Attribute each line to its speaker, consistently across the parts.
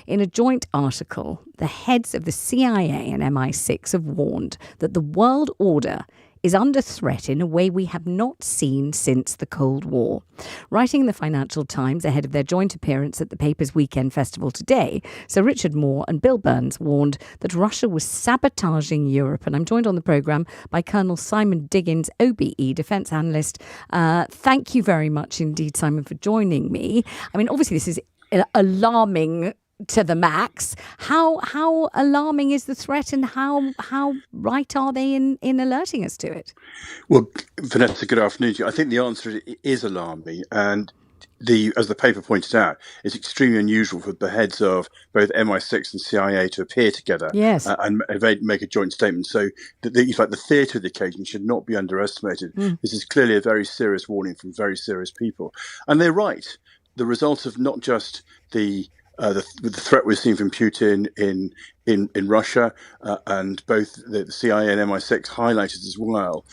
Speaker 1: In a joint article, the heads of the CIA and MI6 have warned that the world order is under threat in a way we have not seen since the Cold War. Writing in the Financial Times ahead of their joint appearance at the paper's Weekend Festival today, Sir Richard Moore and Bill Burns warned that Russia was sabotaging Europe. And I'm joined on the programme by Colonel Simon Diggins, OBE, defence analyst. Thank you very much indeed, Simon, for joining me. I mean, obviously this is alarming to the max. How alarming is the threat, and how right are they in alerting us to it?
Speaker 2: Well, Vanessa, good afternoon to you. I think the answer is alarming, and as the paper pointed out, it's extremely unusual for the heads of both MI6 and CIA to appear together,
Speaker 1: yes,
Speaker 2: and make a joint statement. So the theatre of the occasion should not be underestimated. This is clearly a very serious warning from very serious people, and they're right. The result of not just the threat we're seeing from Putin in Russia, and both the CIA and MI6 highlighted as well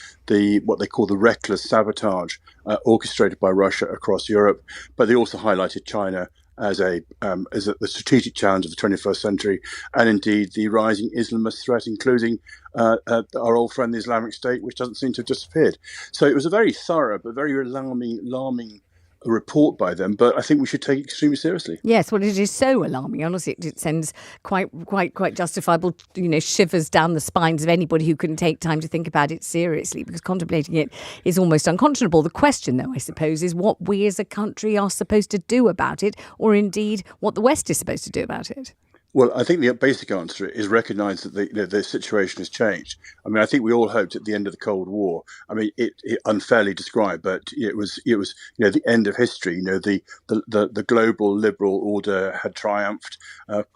Speaker 2: what they call the reckless sabotage orchestrated by Russia across Europe. But they also highlighted China as the strategic challenge of the 21st century, and indeed the rising Islamist threat, including our old friend the Islamic State, which doesn't seem to have disappeared. So it was a very thorough but very alarming report by them, but I think we should take it extremely seriously.
Speaker 1: Yes, well, it is so alarming. Honestly, it sends quite justifiable, shivers down the spines of anybody who can take time to think about it seriously, because contemplating it is almost unconscionable. The question, though, I suppose, is what we as a country are supposed to do about it, or indeed what the West is supposed to do about it.
Speaker 2: Well, I think the basic answer is recognise that the situation has changed. I mean, I think we all hoped at the end of the Cold War. I mean, it unfairly described, but it was the end of history. The global liberal order had triumphed.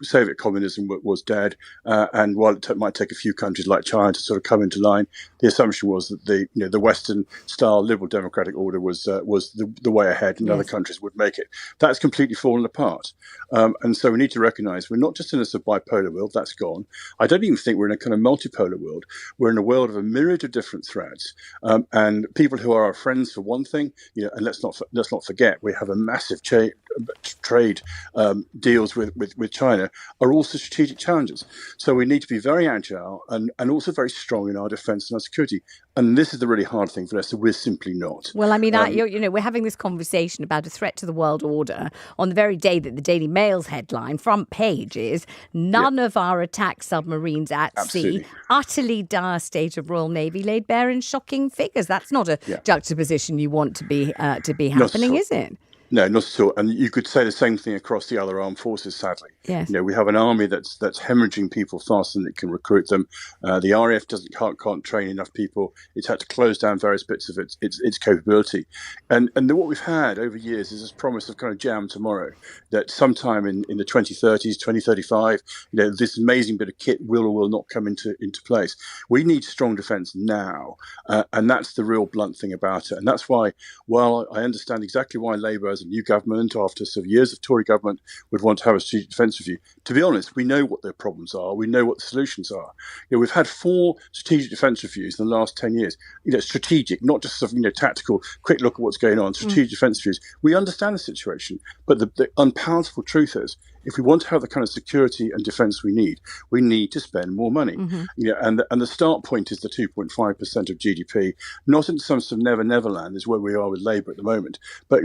Speaker 2: Soviet communism was dead, and while it might take a few countries like China to sort of come into line, the assumption was that the Western style liberal democratic order was the way ahead, and other countries would make it. That's completely fallen apart, and so we need to recognise we're not just in a sort of bipolar world. That's gone. I don't even think we're in a kind of multipolar world. We're in a world of a myriad of different threats, and people who are our friends for one thing, and let's not forget we have a massive trade deals with China are also strategic challenges. So we need to be very agile and also very strong in our defence and our security. And this is the really hard thing for us. So we're simply not.
Speaker 1: Well, I mean, we're having this conversation about a threat to the world order on the very day that the Daily Mail's headline front page is none of our attack submarines at sea, utterly dire state of Royal Navy laid bare in shocking figures. That's not a juxtaposition you want to be happening, is it?
Speaker 2: No, not at all. And you could say the same thing across the other armed forces, sadly.
Speaker 1: Yes.
Speaker 2: We have an army that's hemorrhaging people faster than it can recruit them. The RAF can't train enough people. It's had to close down various bits of its capability. And what we've had over years is this promise of kind of jam tomorrow, that sometime in the 2030s, 2035, this amazing bit of kit will or will not come into place. We need strong defence now. And that's the real blunt thing about it. And that's why, while I understand exactly why Labour as a new government, after sort of years of Tory government, would want to have a strategic defence review. To be honest, we know what their problems are. We know what the solutions are. We've had 4 strategic defence reviews in the last 10 years. Strategic, not just sort of tactical, quick look at what's going on. Strategic defence reviews. We understand the situation, but the unpalatable truth is, if we want to have the kind of security and defence we need to spend more money. And the start point is the 2.5% of GDP, not in some sort of never land is where we are with Labour at the moment, but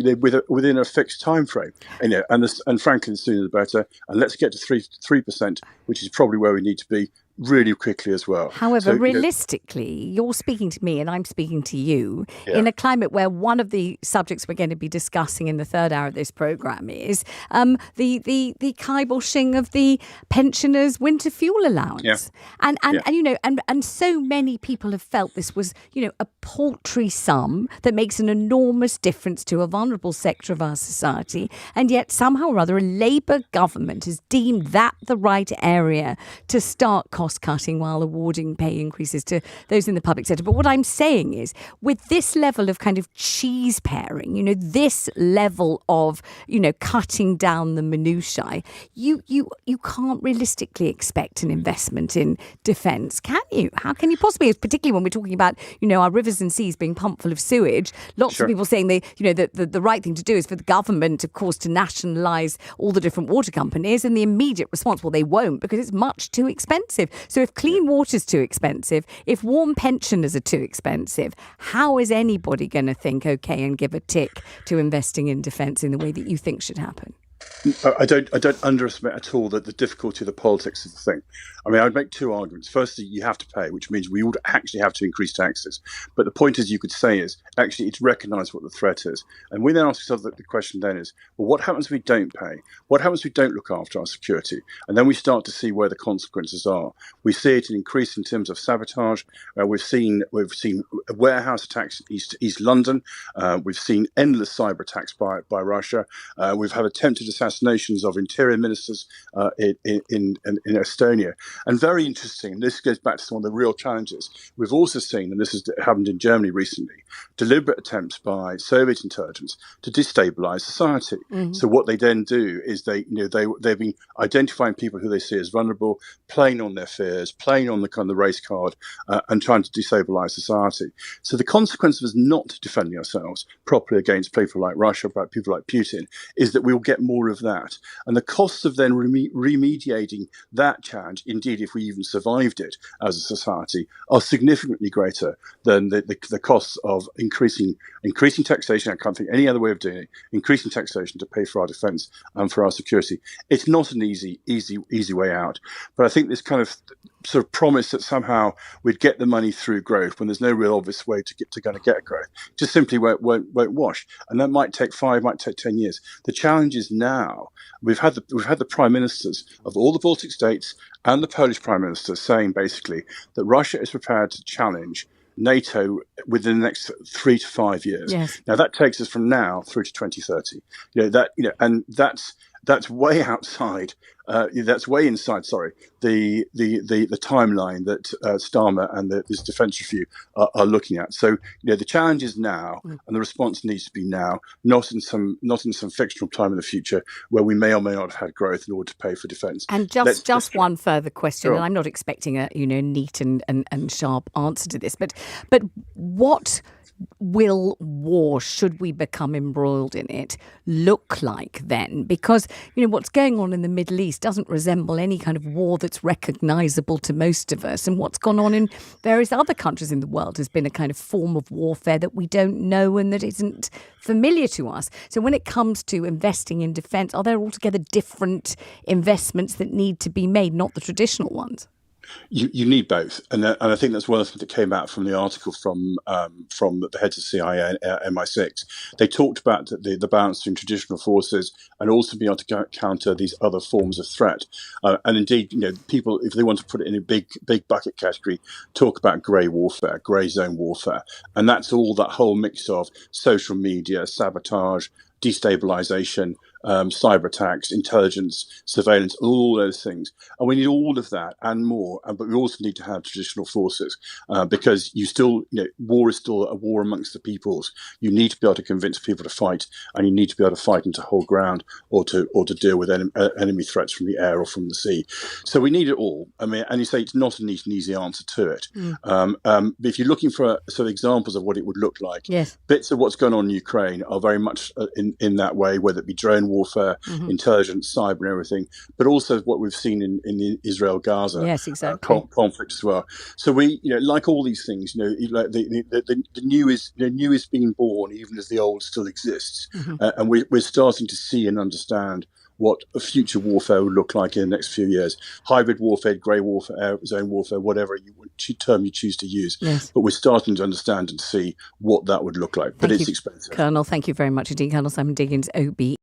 Speaker 2: within a fixed time frame. And frankly, the sooner the better. And let's get to 3%, which is probably where we need to be really quickly as well.
Speaker 1: However, realistically, you're speaking to me and I'm speaking to you in a climate where one of the subjects we're going to be discussing in the third hour of this programme is the kiboshing of the pensioners' winter fuel allowance. And so many people have felt this was, a paltry sum that makes an enormous difference to a vulnerable sector of our society. And yet somehow or other a Labour government has deemed that the right area to start cost cutting while awarding pay increases to those in the public sector. But what I'm saying is, with this level of kind of cheese pairing, this level of, cutting down the minutiae, you can't realistically expect an investment in defence, can you? How can you possibly, particularly when we're talking about, our rivers and seas being pumped full of sewage? Lots of people saying the right thing to do is for the government, of course, to nationalise all the different water companies, and the immediate response, well, they won't, because it's much too expensive. So if clean water's too expensive, if warm pensioners are too expensive, how is anybody going to think, okay, and give a tick to investing in defence in the way that you think should happen?
Speaker 2: I don't underestimate at all the difficulty of the politics of the thing. I mean, I'd make two arguments. Firstly, you have to pay, which means we would actually have to increase taxes. But the point is, you could say is, actually, it's recognise what the threat is. And we then ask ourselves the question then is, well, what happens if we don't pay? What happens if we don't look after our security? And then we start to see where the consequences are. We see it in increase in terms of sabotage. We've seen warehouse attacks in East London. We've seen endless cyber attacks by Russia. We've had attempted assassinations of interior ministers in Estonia. And very interesting, and this goes back to some of the real challenges, we've also seen, and this has happened in Germany recently, deliberate attempts by Soviet intelligence to destabilize society. Mm-hmm. So what they then do is they've been identifying people who they see as vulnerable, playing on their fears, playing on the kind of race card, and trying to destabilize society. So the consequence of us not defending ourselves properly against people like Russia, about people like Putin, is that we will get more of that. And the costs of then remediating that challenge, indeed, if we even survived it as a society, are significantly greater than the costs of increasing taxation. I can't think any other way of doing it. Increasing taxation to pay for our defence and for our security. It's not an easy way out. But I think this kind of sort of promise that somehow we'd get the money through growth when there's no real obvious way to get growth just simply won't wash. And that might take 5, might take 10 years. The challenge is now we've had the prime ministers of all the Baltic states and the Polish prime minister saying basically that Russia is prepared to challenge NATO within the next 3 to 5 years. Yes. Now that takes us from now through to 2030. And that's way outside. That's way inside. Sorry, the timeline that Starmer and this defence review are looking at. So the challenge is now, and the response needs to be now, not in some fictional time in the future where we may or may not have had growth in order to pay for defence.
Speaker 1: And just one further question, and I'm not expecting a neat and sharp answer to this, but what will war, should we become embroiled in it, look like then? Because, what's going on in the Middle East doesn't resemble any kind of war that's recognisable to most of us. And what's gone on in various other countries in the world has been a kind of form of warfare that we don't know and that isn't familiar to us. So when it comes to investing in defence, are there altogether different investments that need to be made, not the traditional ones?
Speaker 2: You need both, and I think that's one of the things that came out from the article from the heads of CIA and MI6. They talked about the balance between traditional forces and also being able to counter these other forms of threat. And indeed, people, if they want to put it in a big bucket category, talk about grey warfare, grey zone warfare, and that's all that whole mix of social media, sabotage, destabilization, cyber attacks, intelligence, surveillance, all those things. And we need all of that and more. But we also need to have traditional forces because war is still a war amongst the peoples. You need to be able to convince people to fight, and you need to be able to fight and to hold ground or to deal with enemy threats from the air or from the sea. So we need it all. I mean, and you say it's not an easy answer to it. But if you're looking for sort of examples of what it would look like, yes, bits of what's going on in Ukraine are very much in that way, whether it be drone warfare, intelligence, cyber, and everything, but also what we've seen in the Israel-Gaza conflict as well. So we, like all these things, like the new is being born, even as the old still exists, and we're starting to see and understand what a future warfare would look like in the next few years. Hybrid warfare, grey warfare, zone warfare, whatever term you choose to use. Yes. But we're starting to understand and see what that would look like. But it's expensive.
Speaker 1: Colonel, thank you very much indeed. Colonel Simon Diggins, OB.